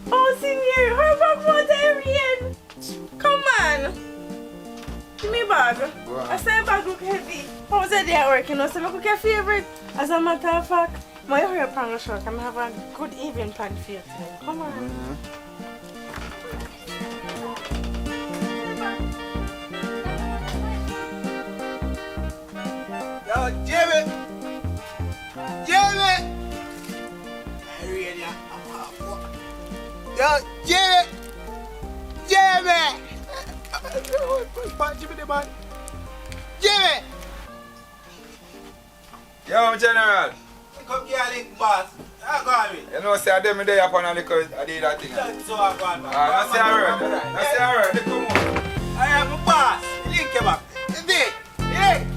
Oh, Senior, her bag was rain. Come on. Give me a bag. Wow. I say bag look heavy. How was the day at work? You know, so I cook your favorite. As a matter of fact, my hurry up on the shop. I'm have a good evening plan for you today. Come on. Yo, Jimmy! Jimmy! Yo, Jimmy! Jimmy! Jimmy the man. Jimmy! Yo, General. Come here, link, boss. I got me. You know, say I did me there upon a little, I did that thing. That's so I got me. That's the word. That's the word. They come on. I am a boss. Link him up. Link. Link.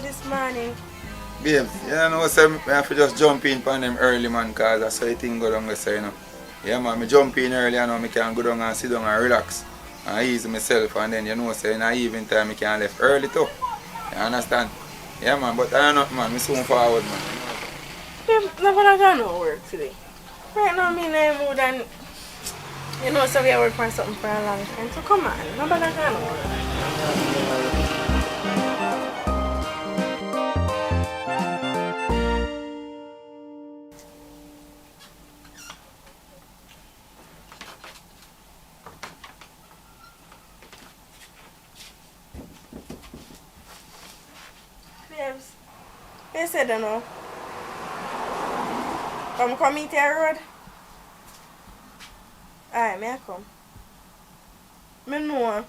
This morning. Babes, you know, so I have to just jump in on them early, man, because that's how the thing go down, so, you know. Yeah, man, I jump in early, you know, I can go down and sit down and relax and ease myself, and then, you know, so in the evening time, I can left early too. You understand? Yeah, man, but I don't know, man, I soon forward, man. Babe, nobody got no work today. Right now, I'm in a mood and, you know, so we are working on something for a long time, so come on, nobody got no work. They said, I know. Come meet your road. Alright, may I come? Me know.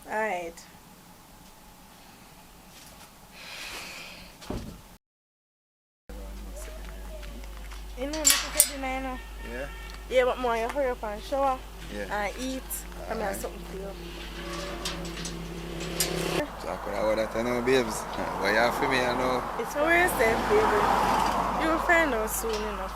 Alright. You know, me cook dinner, you know. Yeah? Yeah, but more you hurry up and shower. Yeah. And eat. I mean, something for you. Talk about that, I know, babes. What you have for me, I know. It's for yourself, baby. You'll find out soon enough.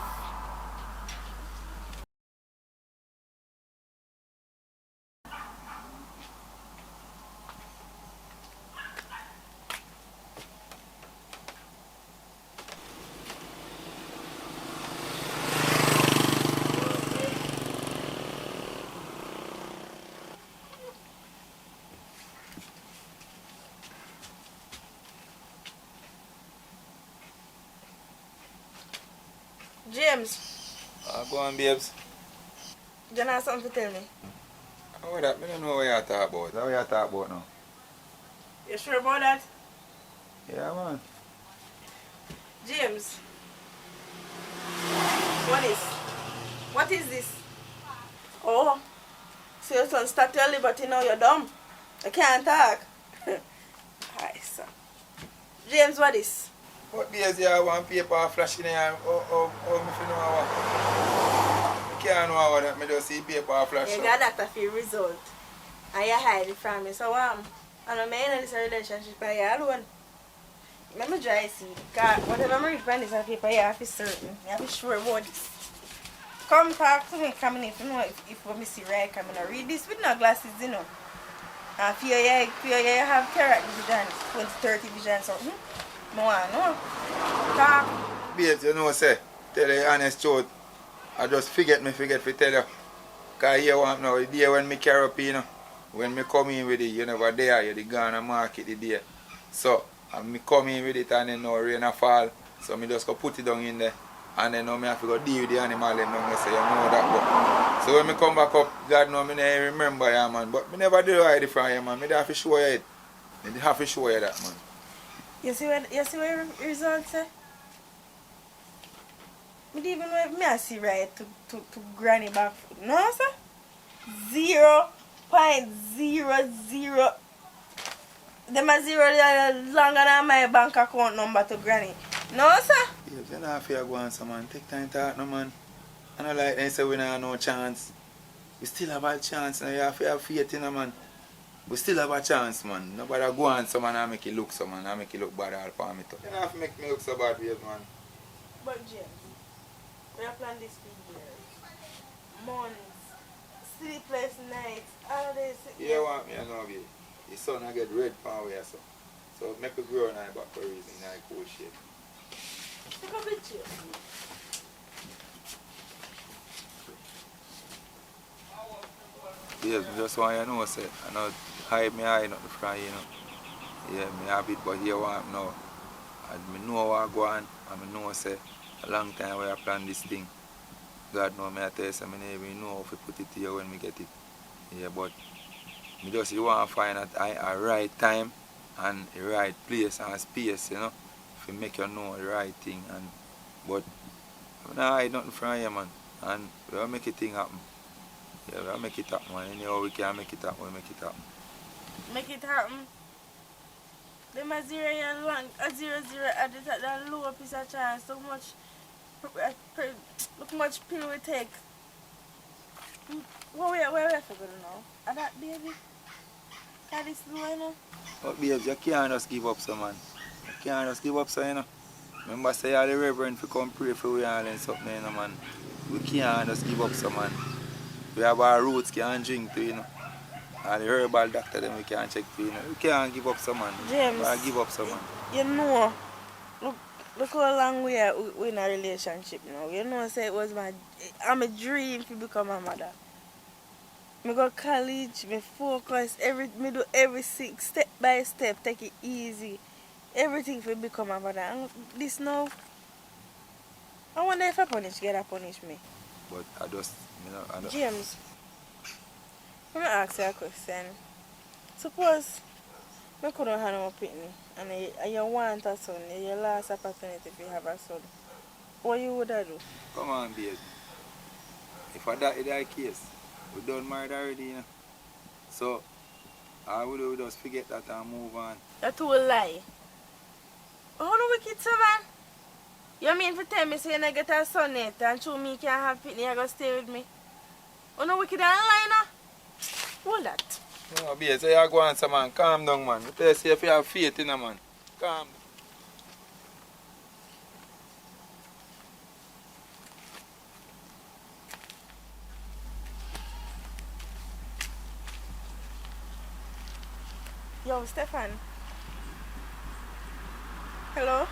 James. Go on, babes. You have something to tell me? Oh, that, I don't know what you're talking about. What you're talking about now? You sure about that? Yeah, man. James. What is this? Oh. So your son start early, but you know you're dumb. You can't talk. Hi, sir. James, what is? What days you have one paper flashing here? Oh, if you know what? I can't know what that. I just see paper flash. You got that for your result. And you hide it from me. So I don't mean this relationship by you alone. Let me try to see. Because whatever I read on this paper, you have to be certain. You have to be sure about this. Come talk to me. Come in if you know if I see right. Come in and read this with no glasses, you know. And for you have carrot vision, 20-30 vision something. No one, no. Talk. Babes, you know, say, tell you the honest truth. I just forget to tell you. Because you want now, the day when me carry up, you know, when me come in with it, you never there, you're the Ghana market the day. So, and me come in with it and then now rain a fall. So, me just go put it down in there. And then now me have to go deal with the animal and now me say, you know that. But, so when me come back up, God know me never remember you, man. But me never do hide it from you, man. Me have to show you it. Me have to show you that, man. You see what your results say? I don't even know if I see right to granny back. No, sir? 0.00. Them are zero longer than my bank account number to granny. No, sir? Yes, you know if you go on some man. Take time to talk, no, man. I don't like they say we don't have no chance. We still have a chance now. You have to have faith in a man. We still have a chance, man. Nobody go on some man and make it look so man and make it look bad all for me too. You don't have to make me look so bad, babe, man. But James, we have planned this for years. Months, sleepless nights, all this. You want me to know, babe. The sun I get red power here, so. So make it grow in my back for a reason, in my cool shade. Take a picture. Yes, I just want you to know, say, I know hide me eye not the front, you know. Yeah, me have it, but here what I'm now. And I know what I go on, and I know, say, a long time where I plan this thing. God know me, I tell you, so I never even know how to put it here when we get it. Yeah, but I just want to find a right time and the right place and space, you know, to make you know the right thing. And but I don't hide nothing from you, man. And we'll make it thing happen. Yeah, we'll make it happen, man. Anyhow we can make it happen, we'll make it happen. Make it happen. Them a 0 and long, a 0 at the lower piece of chance. So much, look much pill we take. Where we have to go now? Are that baby? That is low, you know? But babes, you can't just give up, so man. You can't just give up, so you know. Remember say all the reverend to come pray for we all and something, you know, man. We can't just give up, so man. We have our roots can drink to, you know. And the herbal doctor then we can check to, you know. We can't give up, so man. James, we give up, so man. you know, look how long we are in a relationship now. You know, say it was I'm a dream to become a mother. I go to college, I focus, me do everything step by step, take it easy. Everything to become a mother. And this now, I wonder if I punish me. But I just, you know, I don't. James, let me ask you a question. Suppose I couldn't have no pitney and you want a son, your last opportunity to have a son. What you would do? Come on, babe. If I die in that case, we done married already, you know. So, I would just forget that and move on. That's all a lie. How do we kids, man? You mean for tell me say I get a son yet and show me can't have pitney, you gonna stay with me? Oh no, wicked and lie now? Hold that. No, babe, so you go on, so man. Calm down, man. You tell you if you have faith in a man. Calm down. Yo, Stefan. Hello?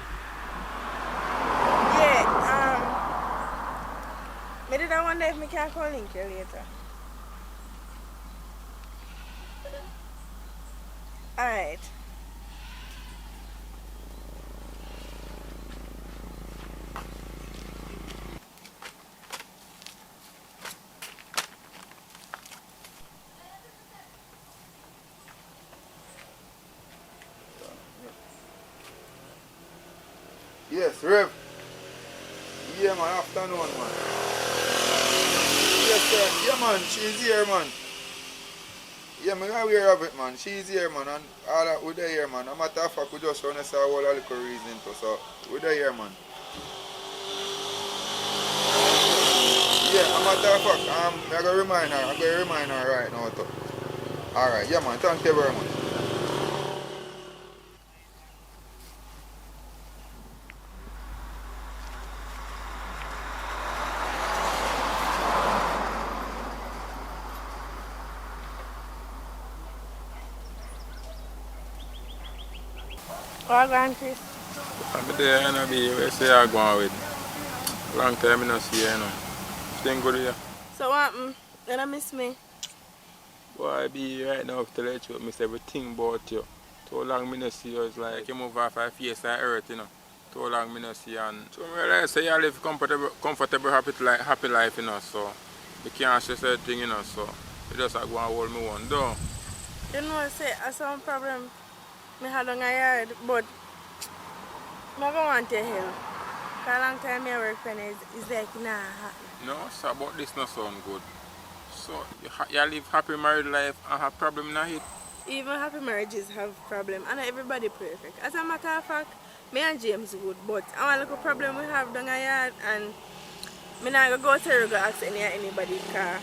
Yeah, maybe I wonder if I can call link you later. Alright. Yes, Rev. Yeah, man, afternoon, man. Yes, sir. Yeah, man, she's here, man. Yeah, I'm aware of it, man. She's here, man, and all that we're here, man. A matter of fact, we just want to say a whole little reason to, so we're here, man. Yeah, a matter of fact, I'm going to remind her right now, too. Alright, yeah, man, thank you very much. What going, Chris? I'm there, and I'll be where say I go on with. Long time I don't see you, you know. Thing good here. So what happened? You don't miss me? Boy, I be right now to let you miss everything about you. Too long I don't see you, it's like you move off my face like earth, you know. Too long I don't see you, and so I realize say you live comfortable happy life, you know, so you can't stress everything, you know, so you just go and hold me one down. You know, I say I some problem I had on my yard, but I don't want your help. For a long time I work for it, it's like nah happen. No, so about this not sound good. So you live happy married life and have problem in it. Even happy marriages have problems, and not everybody perfect. As a matter of fact, me and James good, but I want a problem we have down a yard, and I not go to go ask anybody car.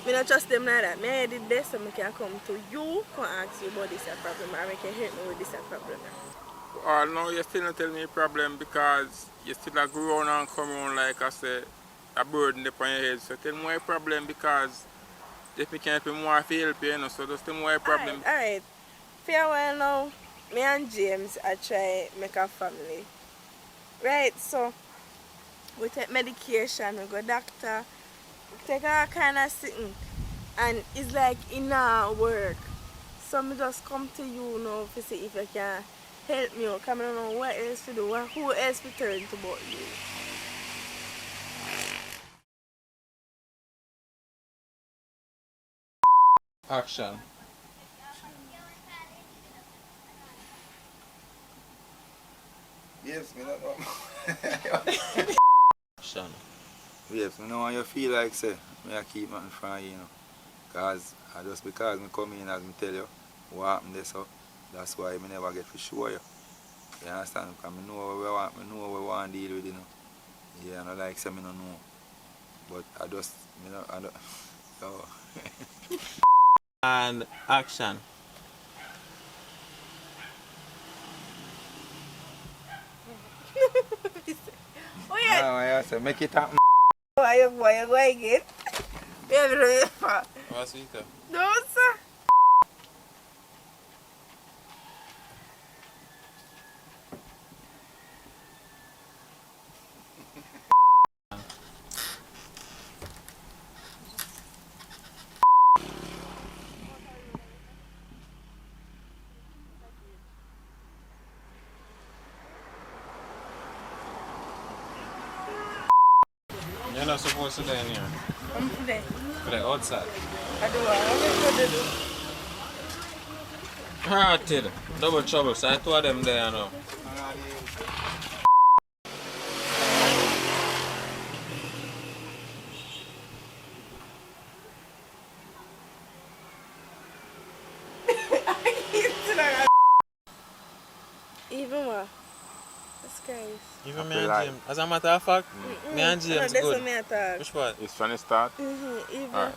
I don't trust them like that. I did this so I can come to you, come ask you about this problem, or I can help me with this problem. Well, now you still not tell me a problem because you still a grow on and come on like I said, a burden upon your head. So tell me why a problem because if me can't help you more, I feel help you, you know, so just tell me why a problem. Alright. For a while now, me and James I try make a family. Right, so we take medication, we go doctor, we take all kind of thing, and it's like it not work. So me just come to you now to see if you can help me out. Because I don't know what else to do, who else to turn to but you. Action. Yes, me don't know. Action. Yes, me know how you feel like say, me I keep nothing from you, you know. Cause just because me come in as me tell you what happened there so that's why me never get to show you. You understand? Because me know what we want, we want to deal with, you know. Yeah, I don't like say me no know. But I just I don't so And action. Oh yeah, now I say make it happen. why you going again? What's it? No sir. You're not supposed to be in here. I'm today. For the outside. I do what I'm going to do. Hearted. Double trouble. So I told them there now. Even what? That's crazy. Even me I feel and like- James. As a matter of fact, me and James That's what good. me talk. Which part? It's funny start. Even. Alright.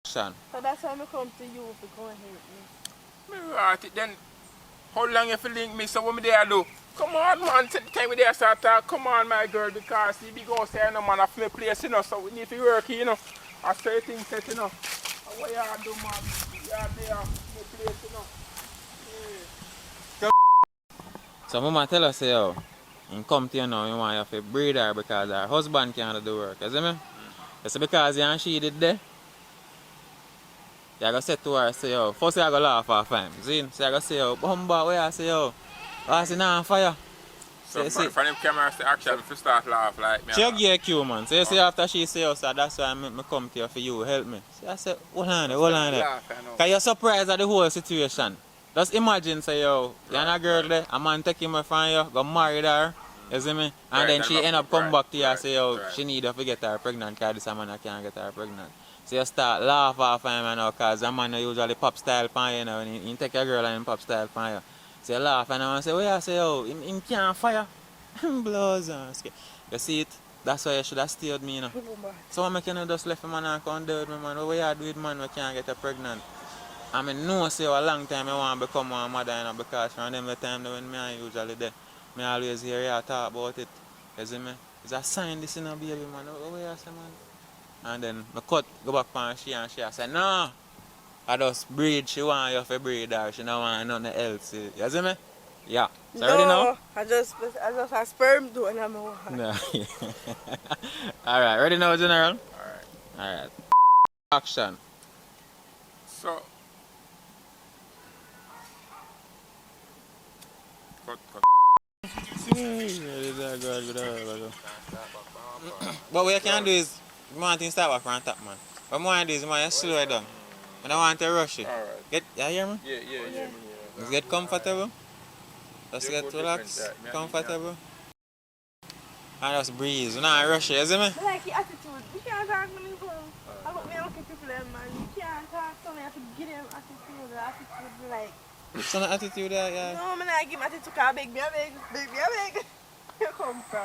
Action. So that's why I come to you to go and help me. Me right it then. How long you feel link me so what me there do? Come on man, take the time we there start talk. Come on my girl because see big house here no man a flip place you know so we need to work you know. I say things set you know. And what you do man? You are there flip place you know. So mama tell us say yo, in come to you now, you want you to breed her because her husband can't do the work. You see me? You see because you and she did there. You gotta say to her, say yo, first you gotta laugh off him. See? So you gotta say yo, bumba, where I say yo, I say nah fire. So See, from them camera to action if you start laugh like me. she give a cue man. So you see after she say yo, so that's why me come to you for you, help me. So I say, hold on there. Cause you're surprised at the whole situation. Just imagine say yo, you're a girl there, a man take him from you, go marry her, you see me? And Right, then she end up come right, back to you and right, say yo, right. she need her to get her pregnant cause this man can't get her pregnant. So you start laugh off him you know, cause a man usually pop style pan you know, and he take a girl and he pop style pan you. So you laugh and I say, what you say yo, him can't fire. Blows and scared. You see it? That's why you should have stayed with me you know. So I make you just left him and come there with me man. What you do with man who can't get her pregnant? I mean, know say a long time I want to become a mother, you know, because from them the time when me and usually there, me always hear you talk about it. You see me? It's a sign this in a baby, man. What you say, man? And then I cut, go back and she say, no, I just breed. She want you to breed her. She don't want nothing else. You see me? Yeah. So ready now? I just a sperm doing I'm a No. Alright, ready now, General? Alright. Action. So cut. But what you can do is, you want to start back from top, man. What you want to do is, you want to slow it down. I don't want to rush it. Alright. Get, you hear me? Yeah. Just get comfortable. Just Yeah, get go relaxed, different, yeah. comfortable. And just breathe. You don't rush it, you see me? I like your attitude. You can't talk to me bro. I got me looking people there man. You can't talk to me. I have to give them attitude. The attitude like Some attitude there, yeah. no man I give attitude because I beg me. You come from